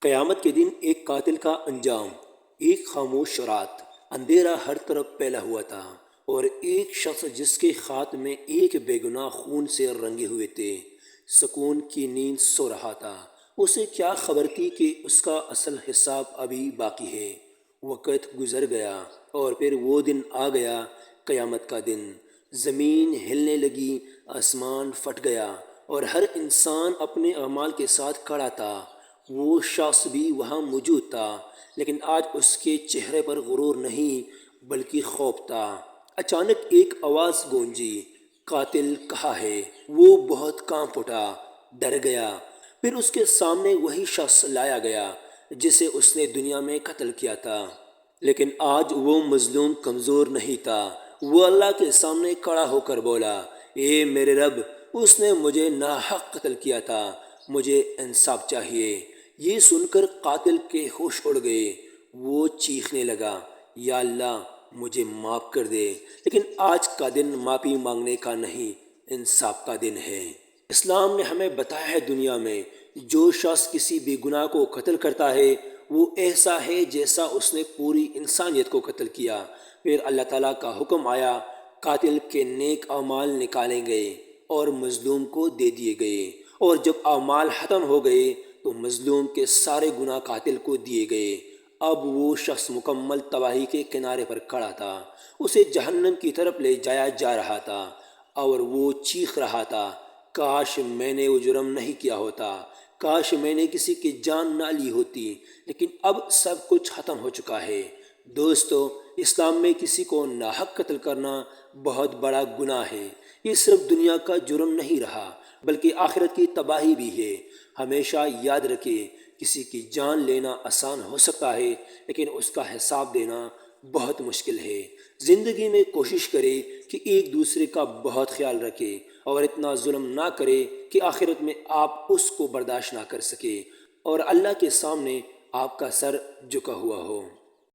قیامت کے دن ایک قاتل کا انجام۔ ایک خاموش رات، اندھیرا ہر طرف پھیلا ہوا تھا، اور ایک شخص جس کے ہاتھ میں ایک بے گناہ خون سے رنگے ہوئے تھے، سکون کی نیند سو رہا تھا۔ اسے کیا خبر تھی کہ اس کا اصل حساب ابھی باقی ہے۔ وقت گزر گیا اور پھر وہ دن آ گیا، قیامت کا دن۔ زمین ہلنے لگی، آسمان پھٹ گیا، اور ہر انسان اپنے اعمال کے ساتھ کھڑا تھا۔ وہ شخص بھی وہاں موجود تھا، لیکن آج اس کے چہرے پر غرور نہیں بلکہ خوف تھا۔ اچانک ایک آواز گونجی، قاتل کہاں ہے؟ وہ بہت کانپ اٹھا، ڈر گیا۔ پھر اس کے سامنے وہی شخص لایا گیا جسے اس نے دنیا میں قتل کیا تھا، لیکن آج وہ مظلوم کمزور نہیں تھا۔ وہ اللہ کے سامنے کھڑا ہو کر بولا، اے میرے رب، اس نے مجھے ناحق قتل کیا تھا، مجھے انصاف چاہیے۔ یہ سن کر قاتل کے ہوش اڑ گئے۔ وہ چیخنے لگا، یا اللہ، مجھے معاف کر دے۔ لیکن آج کا دن معافی مانگنے کا نہیں، انصاف کا دن ہے۔ اسلام نے ہمیں بتایا ہے، دنیا میں جو شخص کسی بے گناہ کو قتل کرتا ہے وہ ایسا ہے جیسا اس نے پوری انسانیت کو قتل کیا۔ پھر اللہ تعالیٰ کا حکم آیا، قاتل کے نیک اعمال نکالیں گئے اور مظلوم کو دے دیے گئے، اور جب اعمال ختم ہو گئے تو مظلوم کے سارے گناہ قاتل کو دیے گئے۔ اب وہ شخص مکمل تباہی کے کنارے پر کھڑا تھا، اسے جہنم کی طرف لے جایا جا رہا تھا، اور وہ چیخ رہا تھا، کاش میں نے وہ جرم نہیں کیا ہوتا، کاش میں نے کسی کی جان نہ لی ہوتی۔ لیکن اب سب کچھ ختم ہو چکا ہے۔ دوستو، اسلام میں کسی کو ناحق قتل کرنا بہت بڑا گناہ ہے۔ یہ صرف دنیا کا جرم نہیں رہا بلکہ آخرت کی تباہی بھی ہے۔ ہمیشہ یاد رکھیں، کسی کی جان لینا آسان ہو سکتا ہے، لیکن اس کا حساب دینا بہت مشکل ہے۔ زندگی میں کوشش کرے کہ ایک دوسرے کا بہت خیال رکھے اور اتنا ظلم نہ کرے کہ آخرت میں آپ اس کو برداشت نہ کر سکے اور اللہ کے سامنے آپ کا سر جھکا ہوا ہو۔